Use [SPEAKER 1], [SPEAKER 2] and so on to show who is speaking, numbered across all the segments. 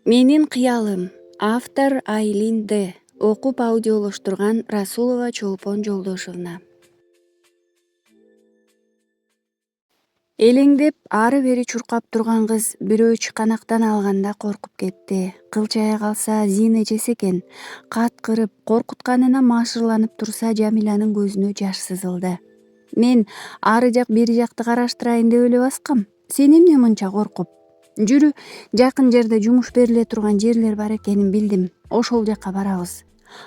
[SPEAKER 1] Менин кыялым. Автор Айлин Д. Окуп аудиолоштурган Расулова Чолпон Жолдошовна. Элеңдеп ары бери чуркап турган кыз бирөө чыканактан алганда коркуп кетти. Кылчая калса Зина эжеси экен. Каткырып, коркутканына маашырланып турса Жамиланын көзүнө жаш сызылды. Мен ары жак бери жакты караштырайын деп эле баскам. Сен эмне мынча коркуп? Жүрү, жакын жерде жумуш бериле турган жерлер бар экенин билдим. Ошол жакка барабыз.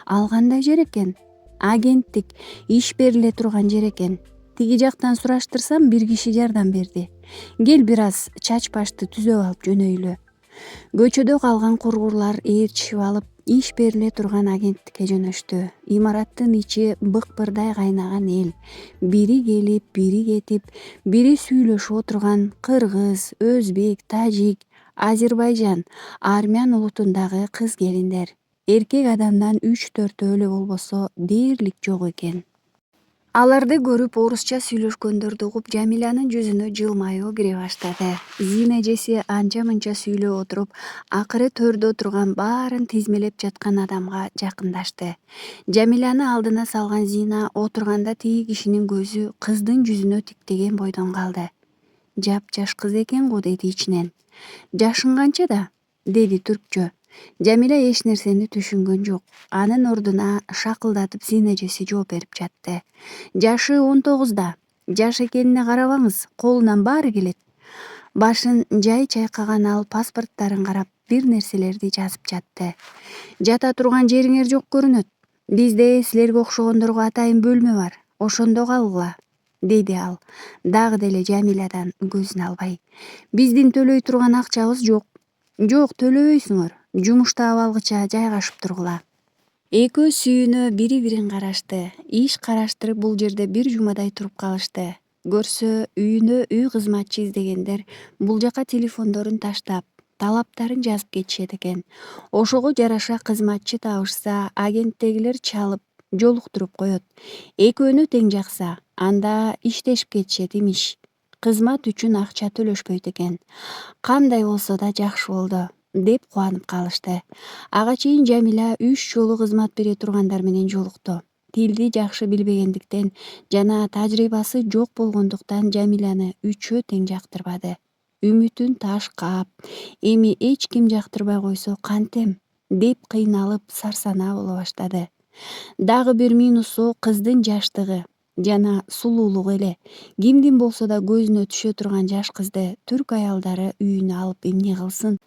[SPEAKER 1] Ал кандай жер экен? Агенттик, иш бериле турган жер экен. Тиги жактан сураштырсам бир киши жардам берди. Кел бир аз чач башты түзөп алып жөнөйлү. Көчөдө калган кургурлар ээрчишип алып, иш бериле турган агенттикке жөнөштү. Имараттын ичи быкпырдай кайнаган эл. Бири келип, бири кетип, бири сүйлөшүп отурган кыргыз, өзбек, тажик, Азербайжан, армян улутундагы кыз-келиндер. Эркек адамдан 3-4 эле болбосо дээрлик жок экен. Аларды көрүп орусча сүйлөшкөндөрдү угуп Жамиланын жүзүнө жылмаюу кире баштады. Зина эжеси анча-мынча сүйлөп отуруп, акыры төрдө отурган баарын тизмелеп жаткан адамга жакындашты. Жамиланы алдына салган Зина отурганда тиги кишинин көзү кыздын жүзүнө тиктеген бойдон калды. Жапжаш кыз экен го, деди ичинен. Жашың канча да? Деди түркчө. Жамила эч нерсени түшүнгөн жок. Анын ордуна шакылдатып Зина эжеси жооп берип жатты. Жашы 19да. Жаш экенине карабаңыз, колунан баары келет. Башын жай чайкаган ал паспорттарын карап, бир нерселерди жазып жатты. Жата турган жериңер жок көрүнөт. Бизде силерге окшогондорго атайын бөлмө бар. Ошондо калгыла, деди ал, дагы деле Жамиладан көзүн албай. Биздин төлөй турган акчабыз жок. Жок, төлөбөйсүңөр. Жумуштап алгыча жайгашып тургула. Экөө сүйүнө бири-бирин карашты. Иш караштырып бул жерде бир жумадай туруп калышты. Көрсө, үйүнө үй кызматчы издегендер бул жака телефондорун таштап, талаптарын жазып кетишет экен. Ошого жараша кызматчы табышса, агенттегилер чалып, жолуктуруп коет. Экөөнү тең жакса, анда иштешип кетишет имиш. Кызмат үчүн акча төлөшпөйт экен. Кандай болсо да жакшы болду, деп кубанып калышты. Ага чейин Жамила 3 жолу кызмат бере тургандар менен жолукту. Тилди жакшы билбегендиктен жана тажрыйбасы жок болгондуктан Жамиланы үчөө тең жактырбады. Үмүтүн таш каап, эми эч ким жактырбай койсо кантем, деп кыйналып сарсанаа боло баштады. Дагы бир минусу кыздын жаштыгы жана сулуулугу эле. Кимдин болсо да көзүнө түшө турган жаш кызды түрк аялдары үйүнө алып эмне кылсын?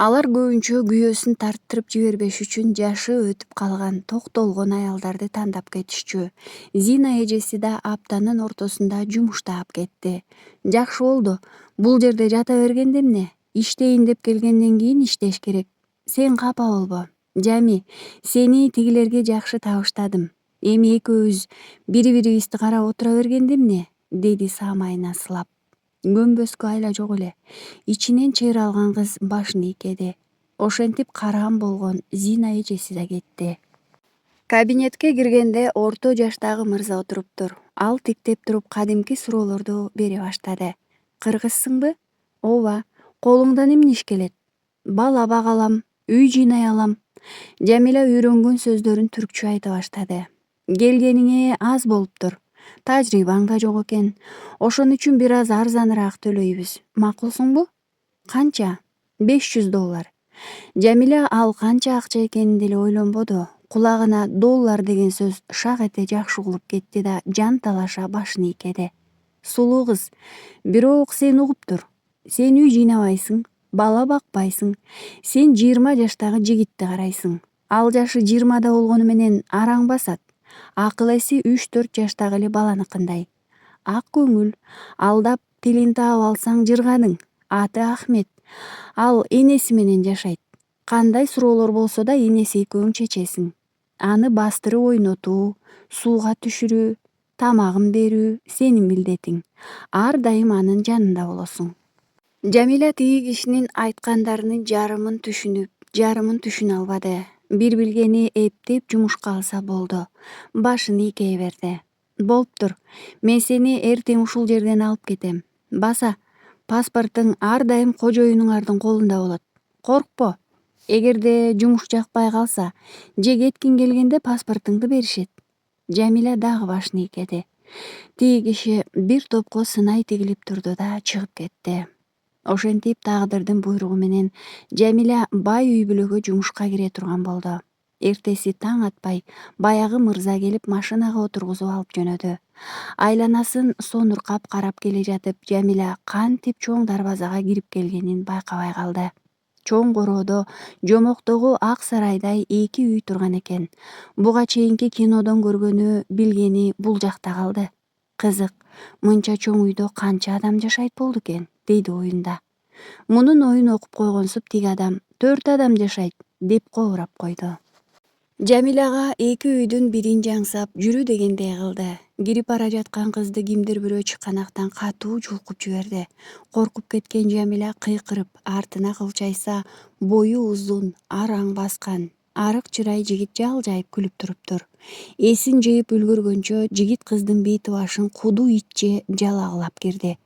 [SPEAKER 1] Алар көбүнчө күйөөсүн тарттырып жибербеш үчүн жашы өтүп калган токтолгон аялдарды тандап кетишчү. Зина эжеси да аптанын ортосунда жумуш таап кетти. Жакшы болду. Бул жерде жата бергенде эмне? Иштейин деп келгенден кийин иштеш керек. Сен капа болбо. Жами, сени тигилерге жакшы табыштадым. Эми экөөбүз бири-бирибизди карап отура бергенде эмне? Деди саамайына сылап. Көнбөскө айла жок эле. Ичинен чыйыр алган кыз башын ийкеди. Ошентип караан болгон Зина эжеси да кетти. Кабинетке киргенде орто жаштагы мырза отуруптур. Ал тиктеп туруп кадимки суроолорду бере баштады. Кыргызсыңбы? Ооба. Колуңдан эмне иш келет? Бала бага алам, үй жыйнай алам. Жамила үйрөнгөн сөздөрүн түркчө айта баштады. Келгениңе аз болуптур. Тажрыйбаң да жок экен. Ошон үчүн бир аз арзаныраак төлөйбүз. Макулсуңбу? Канча? $500. Жамила ал канча акча экенин деле ойлонбоду. Кулагына доллар деген сөз шак эте жакшы угулуп кетти да жан талаша башын ийкеди. Сулуу кыз, бирок сен угуптур. Сен үй жыйнабайсың, бала бакпайсың. Сен 20 жаштагы жигитти карайсың. Ал жашы 20да болгону менен араң басат. Акыл эси 3-4 жаштагы эле баланыкындай. Ак көңүл, алдап тилин таап алсаң жырганың. Аты Ахмет. Ал энеси менен жашайт. Кандай суроолор болсо да энеси экөөң чечесиң. Аны бастырып ойнотуу, сууга түшүрүү, тамагын берүү сенин милдетиң. Ар дайым анын жанында болосуң. Жамила тиги кишинин айткандарынын жарымын түшүнүп, жарымын түшүнө албады. Бир билгени эптеп жумушка алса болду. Башын ийкей берди. Болуптур. Мен сени эртең ушул жерден алып кетем. Баса, паспортуң ар дайым кожоюнуңардын колунда болот. Коркпо. Эгерде жумуш жакпай калса же кеткиң келгенде паспортуңду беришет. Жамиля дагы башын ийкеди. Тиги киши бир топко сынай тигилип турду да чыгып кетти. Ошентип тагдырдын буйругу менен Жамиля бай үй бүлөгө жумушка кире турган болду. Эртеси таң атпай баягы мырза келип машинага отургузуп алып жөнөдү. Айланасын сонуркап карап келе жатып, Жамиля кантип чоң дарбазага кирип келгенин байкабай калды. Чоң короодо жомоктогу ак сарайдай 2 үй турган экен. Буга чейинки кинодон көргөнү, билгени бул жакта калды. Кызык, мынча чоң үйдө канча адам жашайт болду экен, дейди оюнда. Мунун оюн окуп койгонсуп тиги адам 4 адам жашайт деп кобурап койду. Жамиляга 2 үйдүн бирин жаңсап жүрү дегендей кылды. Кирип бара жаткан кызды кимдир бирөө чыканактан катуу жулкуп жиберди. Коркуп кеткен Жамиля кыйкырып, артына кылчайса, бою узун, араң баскан, арык чырай жигит жалжайып күлүп туруптур. Эсин жыйып үлгүргөнчө жигит кыздын бети башын куду итче жалагылап кирди.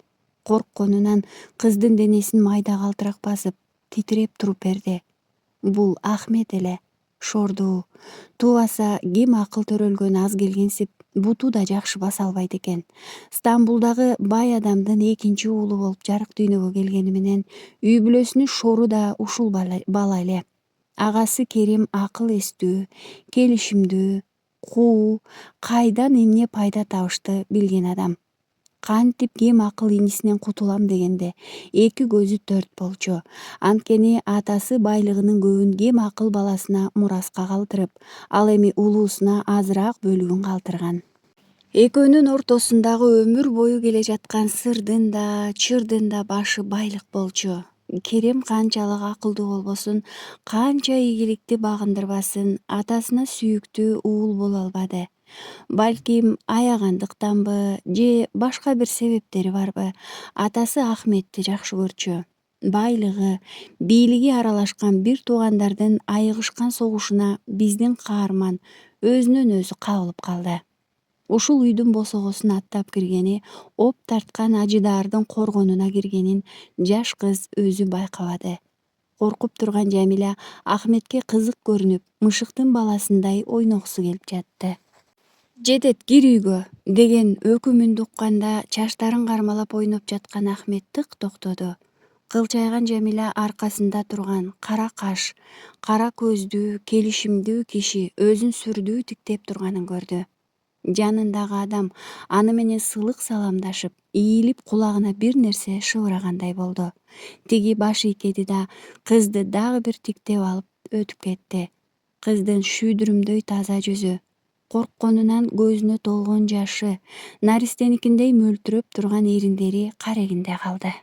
[SPEAKER 1] Коркконунан кыздын денесин майда калтырак басып, титиреп туруп берди. Бул Ахмет эле. Шордуу. Туубаса ким акыл төрөлгөн аз келгенсип, буту да жакшы баса албайт экен. Стамбулдагы бай адамдын экинчи уулу болуп жарык дүйнөгө келгени менен үй бүлөсүнүн шору да ушул бала эле. Агасы Керим акыл эстүү, келишимдүү, куу, кайдан эмне пайда табышты билген адам. Кантип кем акыл инисинен кутулам дегенде 2 көзү төрт болчу. Анткени атасы байлыгынын көбүн кем акыл баласына мураска калтырып, ал эми улуусуна азыраак бөлүгүн калтырган. Экөөнүн ортосундагы өмүр бою келе жаткан сырдын да, чырдын да башы байлык болчу. Керем канчалык акылдуу болбосун, канча ийгиликти багындырбасын, атасына сүйүктүү уул боло албады. Балким аягандыктанбы же башка бир себептери барбы, атасы Ахметти жакшы көрчү. Байлыгы, бийлиги аралашкан бир туугандардын айыгышкан согушуна биздин каарман өзүнөн өзү кабылып калды. Ушул үйдүн босогосун аттап киргени, оп тарткан ажыдаардын коргонуна киргенин жаш кыз өзү байкабады. Коркуп турган Жамиля Ахметке кызык көрүнүп, мышыктын баласындай ойногусу келип жатты. «Жетет, кир үйгө» деген өкүмүндү укканда чачтарын кармалап ойноп жаткан Ахмет тык токтоду. Кылчайган Жамиля аркасында турган кара каш, кара көздүү, келишимдүү киши өзүн сүрдүү тиктеп турганын көрдү. Жанындагы адам аны менен сылык саламдашып, ийилип кулагына бир нерсе шыбырагандай болду. Тиги баш ийкеди да кызды дагы бир тиктеп алып өтүп кетти. Кыздын шүйдүрүмдөй таза жүзү, коркконунан көзүнө толгон жашы, наристеникиндей мөлтүрөп турган эриндери карегинде калды.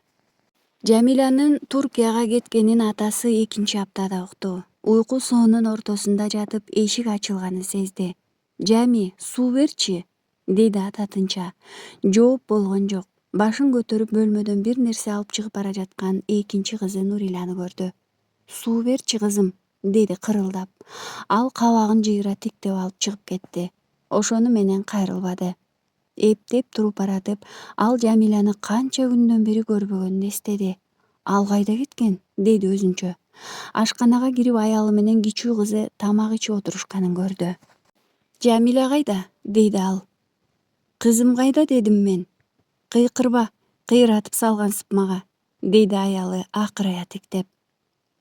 [SPEAKER 1] Жамилянын Туркияга кеткенин атасы 2 аптада укту. Уйку соонун ортосунда жатып эшик ачылганын сезди. «Жами, суу берчи», деди ататынча. Жооп болгон жок. Башын көтөрүп бөлмөдөн бир нерсе алып чыгып бара жаткан экинчи кызы Нуриляны көрдү. «Суу берчи, кызым», деди кырылдап. Ал кабагын жыйра тиктеп алып чыгып кетти. Ошону менен кайрылбады. Эптеп туруп баратып, ал Жамиляны канча күндөн бери көрбөгөнүн эстеди. «Ал кайда кеткен?» деди өзүнчө. Ашканага кирип аялы менен кичүү кызы тамак ичип отурушканын көрдү. «Жамиля кайда?» дейди ал. «Кызым кайда дедим мен. Кыйкырба, кыйратып салгансып мага», дейди аялы акырая тиктеп.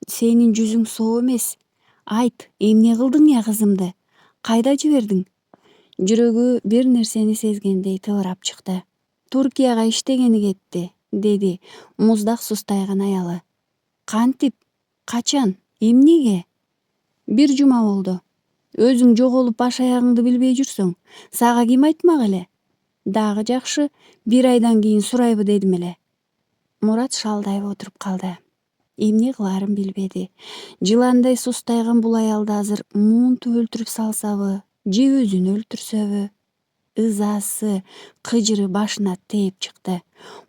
[SPEAKER 1] «Сенин жүзүң соо эмес. Айт, эмне кылдың я кызымды? Кайда жибердиң?» Жүрөгү бир нерсени сезгендей тыбырап чыкты. «Туркияга иштегени кетти», деди муздак сустайган аялы. «Кантип? Качан? Эмнеге?» «1 жума болду. Өзүң жоголуп баш аягыңды билбей жүрсөң, сага ким айтмак эле?» «Дагы жакшы, 1 айдан кийин сурайбы дедим эле». Мурат шалдайып отуруп калды. Эмне кылаарын билбеди. Жыландай сустайган бул аялды азыр муунтуп өлтүрүп салсабы же өзүн өлтүрсөбү? Ызасы, кыжыры башына тээп чыкты.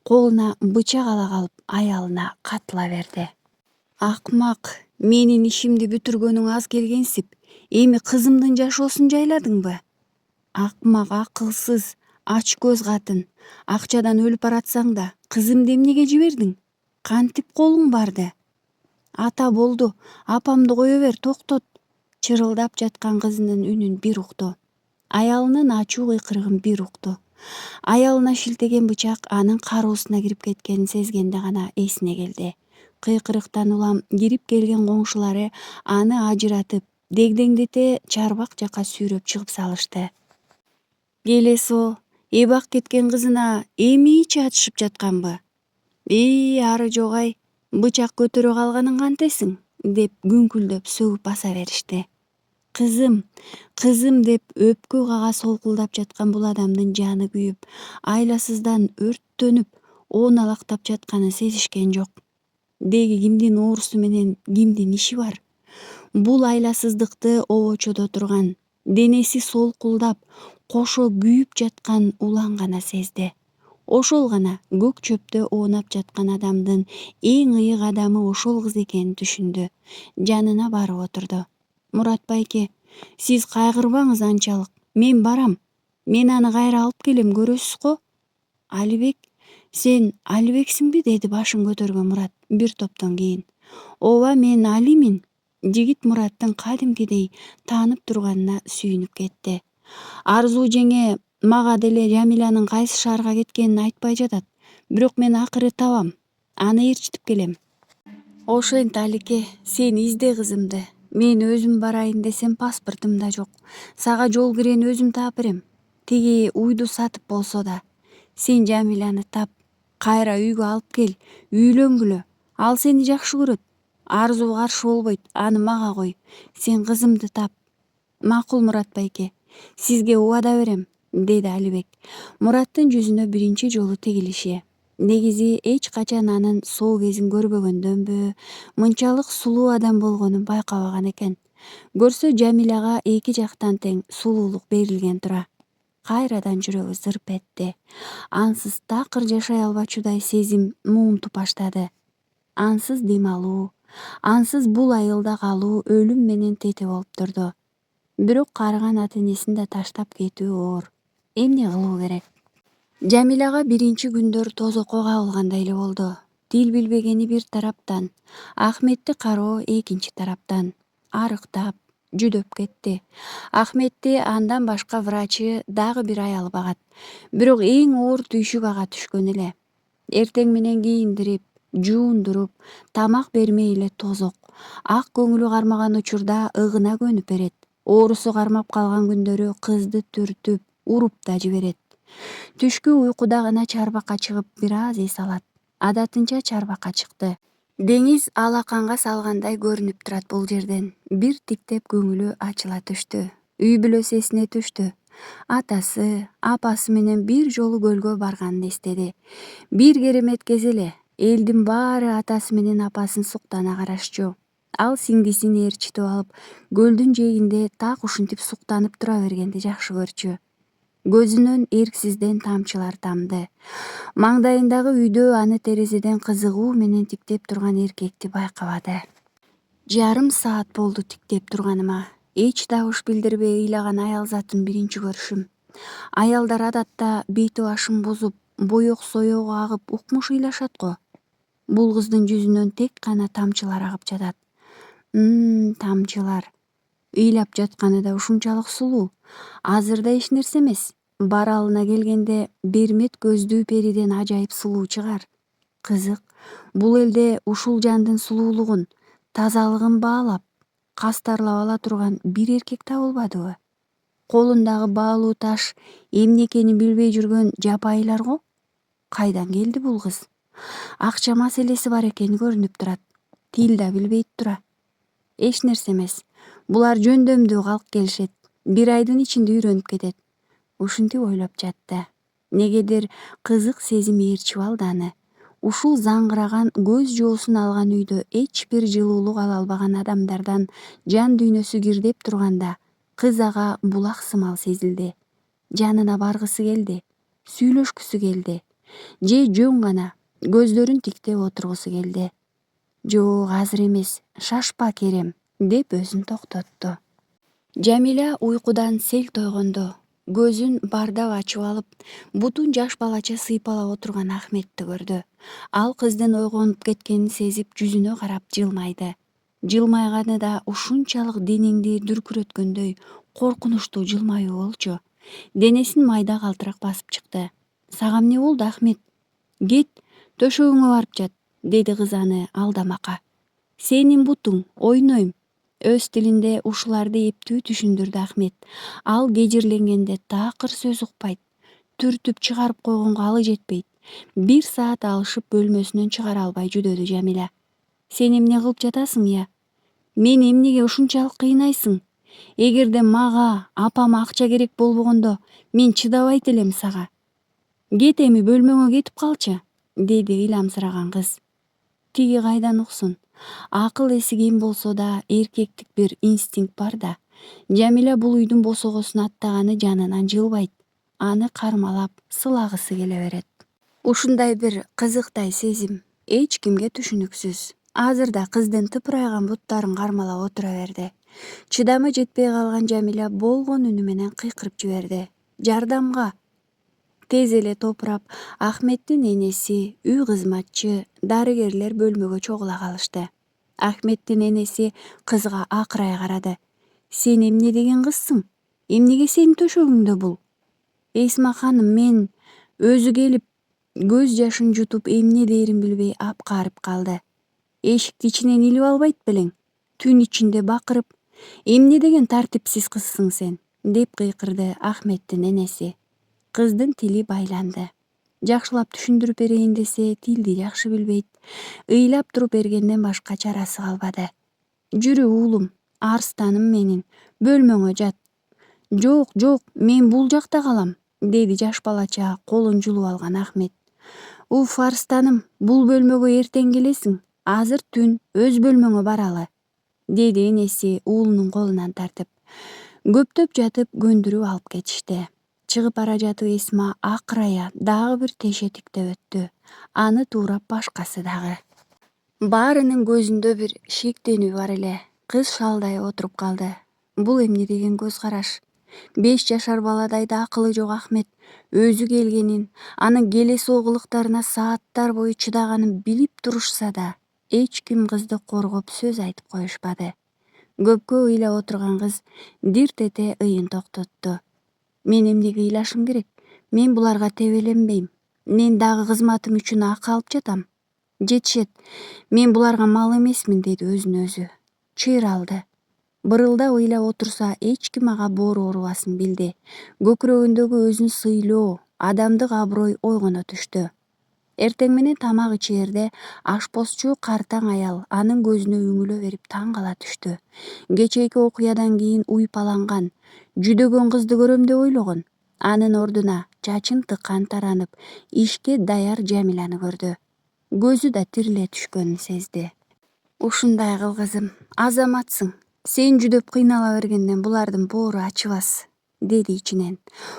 [SPEAKER 1] Колуна бычак ала калып, аялына катыла берди. «Акмак, менин ишимди бүтүргөнүң аз келгенсип, эми кызымдын жашоосун жайладыңбы? Акмак, акылсыз, ач көз катын. Акчадан өлүп баратсаң да, кызымды эмнеге жибердиң? Кантип колуң барды?» Ата болду, апамды кое бер, токтот. Чырылдап жаткан кызынын үнүн бир укту. Аялынын ачуу кыйкырыгын бир укту. Аялына шилтеген бычак анын кароосуна кирип кеткенин сезгенде гана эсине келди. Кыйкырыктан улам кирип келген коңшулары аны ажыратып, дегдеңдете чарбак жака сүйрөп чыгып салышты. Келесо, эбак кеткен кызына эми атышып жатканбы? Ары жок бычак көтөрө калганың кантесиң? Деп күңкүлдөп сөгүп баса беришти. Кызым, кызым деп өпкө кага солкулдап жаткан бул адамдын жаны күйүп, айласыздан өрттөнүп, ооналактап жатканын сезишкен жок. Деги кимдин оорусу менен кимдин иши бар? Бул айласыздыкты обочодо турган, денеси солкулдап, кошо күйүп жаткан улан гана сезди. Ошол гана көк чөптө оонап жаткан адамдын эң ыйык адамы ошол кыз экенин түшүндү. Жанына барып отурду. Мурат байке, сиз кайгырбаңыз анчалык. Мен барам. Мен аны кайра алып келем, көрөсүз го? Алибек, сен Алибексиңби? Деди башын көтөргөн Мурат бир топтон кийин. Ооба, мен Алимин. Жигит Мураттын кадимкидей таанып турганына сүйүнүп кетти. Арзуу жеңе мага деле Жамилянын кайсы шаарга кеткенин айтпай жатат. Бирок мен акыры табам. Аны ээрчитип келем. Ошент Алике, сен изде кызымды. Мен өзүм барайын десем паспортум да жок. Сага жол кирени өзүм таап берем. Тиги уйду сатып болсо да. Сен Жамиляны тап, кайра үйгө алып кел, үйлөнгүлө. Ал сени жакшы көрөт. Арзуу каршы болбойт, аны мага кой. Сен кызымды тап. Макул Мурат байке, сизге убада берем, деди Алибек. Мураттын жүзүнө биринчи жолу тигилиши. Негизи эч качан анын соо кезин көрбөгөндөнбү, мынчалык сулуу адам болгонун байкабаган экен. Көрсө Жамиляга эки жактан тең сулуулук берилген тура. Кайрадан жүрөгү зырп этти. Ансыз такыр жашай албачудай сезим муунтуп баштады. Ансыз дем алуу, ансыз бул айылда калуу өлүм менен тети болуп турду. Бирок карыган ата энесин да таштап кетүү оор. Эмне кылуу керек? Жамиляга биринчи күндөр тозокко кабылгандай эле болду. Тил билбегени бир тараптан, Ахметти кароо экинчи тараптан. Арыктап, жүдөп кетти. Ахметти андан башка врачы дагы бир аял багат. Бирок эң оор түйшүк ага түшкөн эле. Эртең менен кийиндирип, жуундуруп, тамак бермей эле тозок. Ак көңүлү кармаган учурда ыгына көнүп берет. Оорусу кармап калган күндөрү кызды түртүп, уруп да жиберет. Түшкү уйкуда гана чарбакка чыгып бир аз эс алат. Адатынча чарбакка чыкты. Деңиз алаканга салгандай көрүнүп турат бул жерден. Бир тиктеп көңүлү ачыла түштү. Үй бүлөсү эсине түштү. Атасы, апасы менен бир жолу көлгө барганын эстеди. Бир керемет кез эле. Элдин баары атасы менен апасын суктана карашчу. Ал сиңдисин ээрчитип алып, көлдүн жээгинде так ушинтип суктанып тура бергенди жакшы көрчү. Көзүнөн эрксизден тамчылар тамды. Маңдайындагы үйдө аны терезеден кызыгуу менен тиктеп турган эркекти байкабады. Жарым саат болду тиктеп турганыма. Эч табыш билдирбей ыйлаган аял затын биринчи көрүшүм. Аялдар адатта бети башын бузуп, боек соёгу агып укмуш ыйлашат го. Бул кыздын жүзүнөн тек гана тамчылар агып жатат. Тамчылар. Ыйлап жатканы да ушунчалык сулуу. Азыр да эч нерсе эмес. Баралына келгенде бермет көздүү периден ажайып сулуу чыгар. Кызык, бул элде ушул жандын сулуулугун, тазалыгын баалап, кастарлап ала турган бир эркек табылбадыбы? Колундагы баалуу таш эмне экенин билбей жүргөн жапайылар го. Кайдан келди бул кыз? Акча маселеси бар экени көрүнүп турат. Тил да билбейт тура. Эч нерсе эмес. Булар жөндөмдүү калк келишет. Бир айдын ичинде үйрөнүп кетет. Ушинтип ойлоп жатты. Негедир кызык сезим ээрчип алды аны. Ушул заңгыраган көз жоосун алган үйдө эч бир жылуулук ала албаган адамдардан жан дүйнөсү кирдеп турганда, кыз ага булак сымал сезилди. Жанына баргысы келди, сүйлөшкүсү келди. Же жөн гана көздөрүн тиктеп отургусу келди. Жок, азыр эмес, шашпа Керем, деп өзүн токтотту. Жамиля уйкудан сел тойгондо көзүн бардап ачып алып, бутун жаш балача сыйпалап отурган Ахметти көрдү. Ал кыздын ойгонуп кеткенин сезип жүзүнө карап жылмайды. Жылмайганы да ушунчалык денеңди дүркүрөткөндөй коркунучтуу жылмаюу болчу. Денесин майда калтырак басып чыкты. Сага эмне болду, Ахмет? Кет, төшөгүңө барып жат, деди кыз аны алдамакка. Сенин бутуң, ойнойм. Өз тилинде ушуларды эптүү түшүндүрдү Ахмет. Ал кежирленгенде такыр сөз укпайт. Түртүп чыгарып койгонго алы жетпейт. 1 саат алышып бөлмөсүнөн чыгара албай жүдөдү Жамиля. Сен эмне кылып жатасың, я? Мени эмнеге ушунчалык кыйнайсың? Эгерде мага, апама акча керек болбогондо, мен чыдабайт элем сага. Кет эми, бөлмөңө кетип калчы, деди ыйламсыраган кыз. Тиги кайдан уксун? Акыл эси кем болсо да эркектик бир инстинкт бар да. Жамиля бул үйдүн босогосун аттаганы жанынан жылбайт. Аны кармалап сылагысы келе берет. Ушундай бир кызыктай сезим эч кимге түшүнүксүз. Азырда кыздын тыпырайган буттарын кармалап отура берди. Чыдамы жетпей калган Жамиля болгон үнү менен кыйкырып жиберди. Жардамга! Тез эле топурап Ахметтин энеси, үй кызматчы, дарыгерлер бөлмөгө чогула калышты. Ахметтин энеси кызга акырай карады. Сен эмне деген кызсың? Эмнеге сенин төшөгүңдө бул? Эсма ханым, мен... Өзү келип, көз жашын жутуп эмне дээрин билбей апкарып калды. Эшикти ичинен илип албайт белең? Түн ичинде бакырып, эмне деген тартипсиз кызсың сен, деп кыйкырды Ахметтин энеси. Кыздын тили байланды. Жакшылап түшүндүрүп берейин десе, тилди жакшы билбейт. Ыйлап туруп бергенден башка чарасы калбады. Жүрү уулум, арстаным менин, бөлмөңө жат. Жок, жок, мен бул жакта калам, деди жаш балача колун жулуп алган Ахмет. Уф, арстаным, бул бөлмөгө эртең келесиң. Азыр түн, өз бөлмөңө баралы, деди энеси уулунун колунан тартып. Көптөп жатып көндүрүп алып кетишти. Чыгып бара жатып Эсма акырая дагы бир тешетикте өттү. Аны туурап башкасы дагы. Баарынын көзүндө бир шектенүү бар эле. Кыз шалдай отуруп калды. Бул эмне деген көз караш? 5 жашар баладай да акылы жок Ахмет өзү келгенин, анын келесоо кылыктарына сааттар бою чыдаганын билип турушса да, эч ким кызды коргоп сөз айтып коюшпады. Көпкө ыйлап отурган кыз дирт эте ыйын токтотту. Мен эмнеге ыйлашым керек? Мен буларга тебеленбейм. Мен дагы кызматым үчүн акы алып жатам. Жетишет. Мен буларга мал эмесмин, деди өзүнө өзү. Чыйыр алды. Бырылдап ыйлап отурса эч ким ага боору урубасын билди. Көкүрөгүндөгү өзүн сыйлоо, адамдык аброй ойгоно түштү. Эртең менен тамак ичээрде ашпозчу картаң аял анын көзүнө үңүлө берип таң кала түштү. Кечээки окуядан кийин уйпаланган, жүдөгөн кызды көрөм деп ойлогон. Анын ордуна чачын тыккан таранып, ишке даяр Жамиляны көрдү. Көзү да тириле түшкөнүн сезди. Ушундай кыл, кызым, азаматсың. Сен жүдөп кыйнала бергенден булардын боору ачыбас, деди ичинен.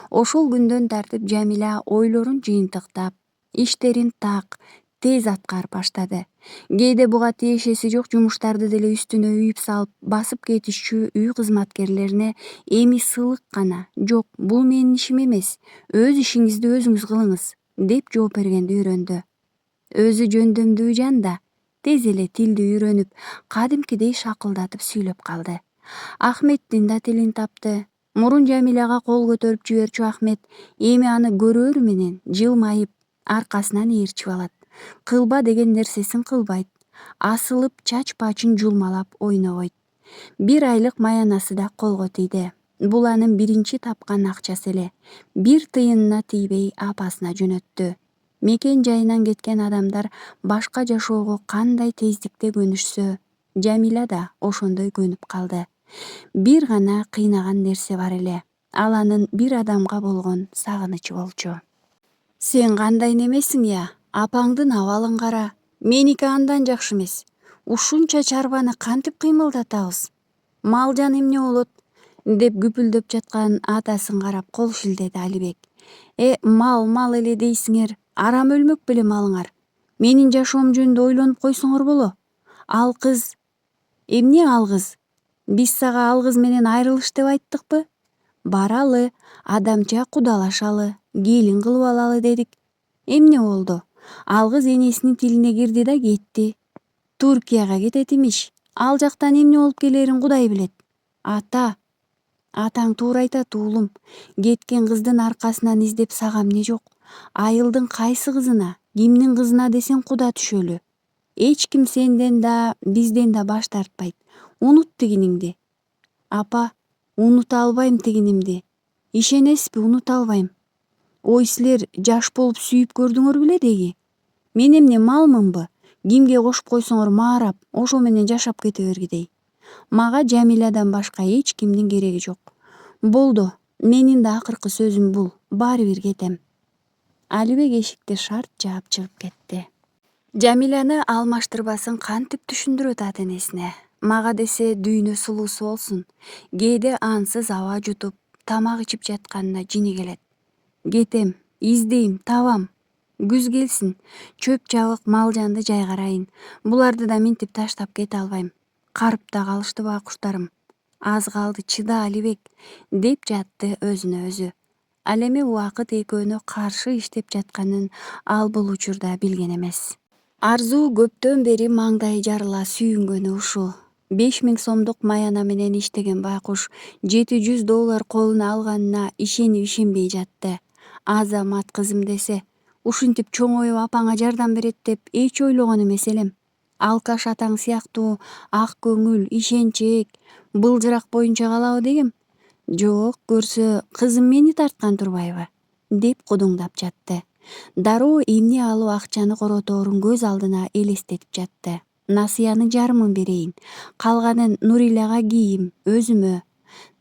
[SPEAKER 1] Ошол күндөн тартып Жамиля ойлорун жыйынтыктап, иштерин так, тез аткарып баштады. Кээде буга тиешеси жок жумуштарды деле үстүнө үйүп салып, басып кетишчү үй кызматкерлерине эми сылык гана: "Жок, бул менин ишим эмес, өз ишиңизди өзүңүз кылыңыз", деп жооп бергенди үйрөндү. Өзү жөндөмдүү жан да тез эле тилди үйрөнүп, кадимкидей шакылдатып сүйлөп калды. Ахметтин да тилин тапты. Мурун Жамиляга кол көтөрүп жиберчү Ахмет эми аны көрөөрү менен жылмайып, аркасынан ээрчип алат. Кылба деген нерсесин кылбайт. Асылып чач пачын жулмалап ойнобойт. 1 айлык маянасы да колго тийди. Бул анын биринчи тапкан акчасы эле. 1 тыйынына тийбей апасына жөнөттү. Мекен жайынан кеткен адамдар башка жашоого кандай тездикте көнүшсө, Жамиля да ошондой көнүп калды. Бир гана кыйнаган нерсе бар эле. Ал анын бир адамга болгон сагынычы болчу. Сен кандай немесиң, я? Апаңдын абалын кара. Меники андан жакшы эмес. Ушунча чарбаны кантип кыймылдатабыз? Малжан эмне болот? Деп күпүлдөп жаткан атасын карап кол шилтеди Алибек. Мал эле дейсиңер. Арам өлмөк беле малыңар? Менин жашоом жөнүндө ойлонуп койсоңор боло. Ал кыз... Эмне ал кыз? Биз сага ал кыз менен айрылыш деп айттыкпы? Баралы, адамча кудалашалы, келин кылып алалы дедик. Эмне болду? Ал кыз энесинин тилине кирди да кетти. Туркияга кетет имиш. Ал жактан эмне болуп келерин Кудай билет. Ата, атаң туура айтат уулум. Кеткен кыздын аркасынан издеп сага эмне жок. Айылдын кайсы кызына, кимдин кызына десең куда түшөлү. Эч ким сенден да, бизден да баш тартпайт. Унут тигиниңди. Апа, унута албайм тигинимди. Ишенесизби, унута албайм. Ой, силер жаш болуп сүйүп көрдүңөр беле деги. Мен эмне малмынбы? Кимге кошуп койсоңор маарап, ошо менен жашап кете бергидей. Мага Жамиладан башка эч кимдин кереги жок. Болду, менин да акыркы сөзүм бул. Баары бир кетем. Алибек эшикти шарт жаап чыгып кетти. Жамиланы алмаштырбасын кантип түшүндүрөт ата энесине. Мага десе дүйнө сулуусу болсун. Кээде ансыз аба жутуп, тамак ичип жатканына жини келет. Кетем, издейм, табам. Күз келсин, чөп чабык мал жанды жайгарайын. Буларды да минтип таштап кете албайм. Карып да калыштыбы акуштарым. Аз калды, чыда Алибек, деп жатты өзүнө өзү. Ал эми убакыт экөөнө каршы иштеп жатканын ал бул учурда билген эмес. Арзуу көптөн бери маңдайы жарыла сүйүнгөнү ушул. 5000 сомдук маяна менен иштеген байкуш $700 колуна алганына ишенип ишенбей жатты. Азамат кызым десе, ушинтип чоңоюп апаңа жардам берет деп эч ойлогон эмес элем. Алкаш атаң сыяктуу ак көңүл, ишенчек, былжырак боюнча калабы дегем. Жок, көрсө кызым мени тарткан турбайбы, деп кудуңдап жатты. Дароо эмне алып акчаны короторун көз алдына элестетип жатты. Насыяны жарымын берейин, калганын Нурилага кийим, өзүмө.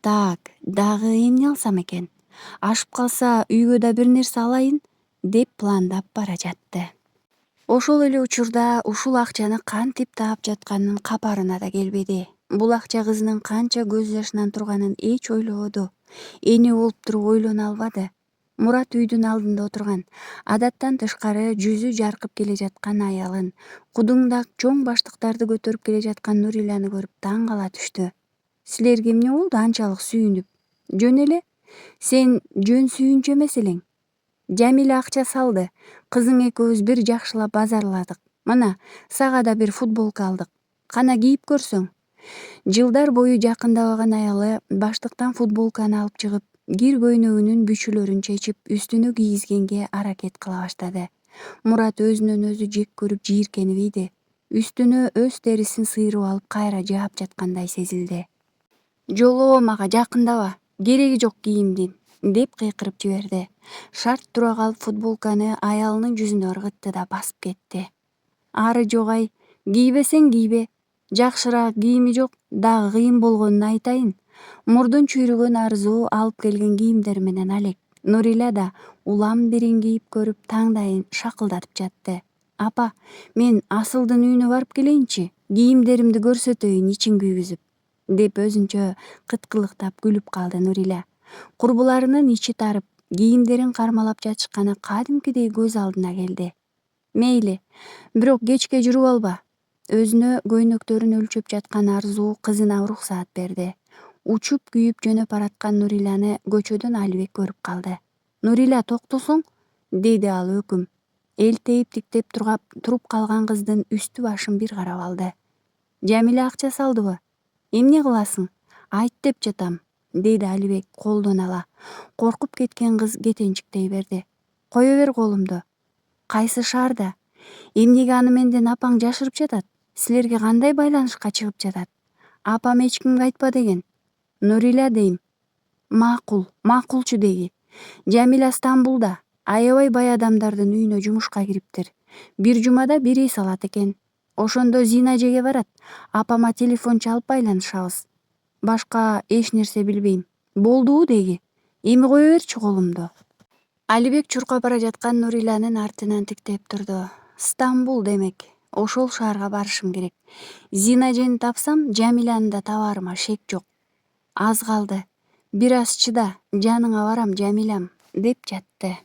[SPEAKER 1] Так, дагы эмне алсам экен? Ашып калса үйгө да бир нерсе алайын, деп пландап бара жатты. Ошол эле учурда ушул акчаны кантип таап жатканын капарына да келбеди. Бул акча кызынын канча көз жашынан турганын эч ойлободу. Эне болуп туруп ойлоно албады. Мурат үйдүн алдында отурган. Адаттан тышкары жүзү жаркып келе жаткан аялын, кудуңдак чоң баштыктарды көтөрүп келе жаткан Нуриланы көрүп таң кала түштү. Силерге эмне болду анчалык сүйүнүп? Жөн эле? Сен жөн сүйүнчү эмес элең. Жамиля акча салды. Кызың экөөбүз бир жакшылап базарладык. Мына, сага да бир футболка алдык. Кана кийип көрсөң. Жылдар бою жакындабаган аялы баштыктан футболканы алып чыгып, кир көйнөгүнүн бүчүлөрүн чечип, үстүнө кийизгенге аракет кыла баштады. Мурат өзүнөн өзү жек көрүп жийиркенип ийди. Үстүнө өз терисин сыйрып алып кайра жаап жаткандай сезилди. Жолоо мага жакындаба, кереги жок кийимдин, деп кыйкырып жиберди. Шарт тура калып футболканы аялынын жүзүнө ыргытты да басып кетти. Ары жогай, кийбесең кийбе. Жакшыраак кийими жок, дагы кыйын болгонун айтайын. Мурдун чүйрүгөн арзуу алып келген кийимдер менен алек. Нурила да улам бирин кийип көрүп таңдайын шакылдатып жатты. Апа, мен Асылдын үйүнө барып келейинчи, кийимдеримди көрсөтөйүн ичин күйгүзүп, деп өзүнчө кыткылыктап күлүп калды Нурила. Курбуларынын ичи тарып, кийимдерин кармалап жатышканы кадимкидей көз алдына келди. Мейли, бирок кечке жүрүп алба. Өзүнө көйнөктөрүн өлчөп жаткан арзуу кызына уруксаат берди. Учуп күйүп жөнөп бараткан Нуриланы көчөдөн Алибек көрүп калды. Нурила, токтосоң, деди ал өкүм. Элтейип тиктеп туруп калган кыздын үстү башын бир карап алды. Жамиля акча салдыбы? Эмне кыласың? Айт деп жатам, деди Алибек колдон ала. Коркуп кеткен кыз кетенчиктей берди. Кое бер колумду. Кайсы шаарда? Эмнеге аны менден апаң жашырып жатат? Силерге кандай байланышка чыгып жатат? Апам эч кимге айтпа деген. Нурила дейм. Макул, макулчу деги. Жамиля Стамбулда, аябай бай адамдардын үйүнө жумушка кириптир. Бир жумада бир рейс алат экен. Ошондо Зина эжеге барат. Апама телефон чалып байланышабыз. Башка эч нерсе билбейм. Болдубу деги? Эми кое берчи колумду. Алибек чуркап бара жаткан Нуриланын артынан тиктеп турду. Стамбул демек. Ошол шаарга барышым керек. Зина эжени тапсам, Жамиляны да табарыма шек жок. Аз калды. Бир аз чыда, жаныңа барам Жамилям, деп жатты.